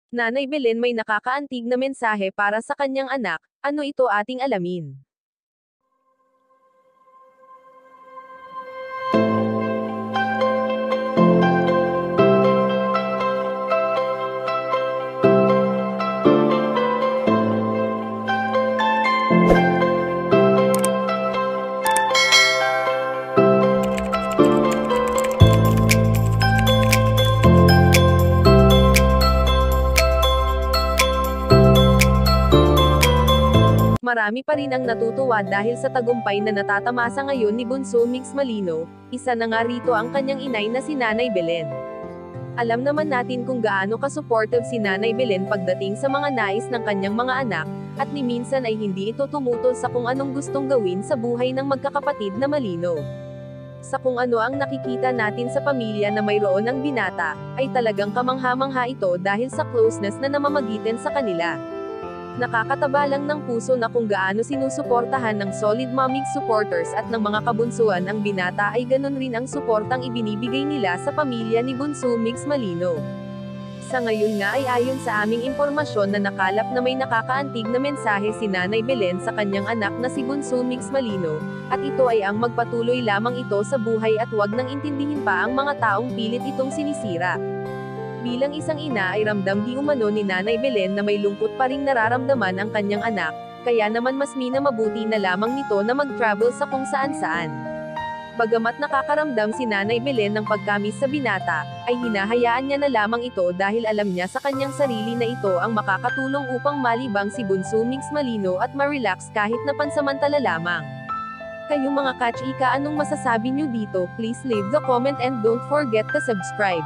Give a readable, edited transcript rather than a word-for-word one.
Nanay Belen may nakakaantig na mensahe para sa kanyang anak, ano ito ating alamin. Marami pa rin ang natutuwa dahil sa tagumpay na natatamasa ngayon ni Bunso Mix Malino, isa na nga rito ang kanyang inay na si Nanay Belen. Alam naman natin kung gaano ka-supportive si Nanay Belen pagdating sa mga nais ng kanyang mga anak, at ni minsan ay hindi ito tumutol sa kung anong gustong gawin sa buhay ng magkakapatid na Malino. Sa kung ano ang nakikita natin sa pamilya na mayroon ang binata, ay talagang kamangha-mangha ito dahil sa closeness na namamagitan sa kanila. Nakakataba lang ng puso na kung gaano sinusuportahan ng solid mommy supporters at ng mga kabunsuan ang binata ay ganun rin ang suportang ibinibigay nila sa pamilya ni Bunso Mix Malino. Sa ngayon nga ay ayon sa aming impormasyon na nakalap na may nakakaantig na mensahe si Nanay Belen sa kanyang anak na si Bunso Mix Malino, at ito ay ang magpatuloy lamang ito sa buhay at wag nang intindihin pa ang mga taong pilit itong sinisira. Bilang isang ina ay ramdam di umano ni Nanay Belen na may lungkot pa ring nararamdaman ang kanyang anak, kaya naman mas minamabuti na lamang nito na mag-travel sa kung saan-saan. Bagamat nakakaramdam si Nanay Belen ng pagkamis sa binata, ay hinahayaan niya na lamang ito dahil alam niya sa kanyang sarili na ito ang makakatulong upang malibang si Bunso Mix Malino at ma-relax kahit na pansamantala lamang. Kayong mga kachika, anong masasabi niyo dito? Please leave the comment and don't forget to subscribe.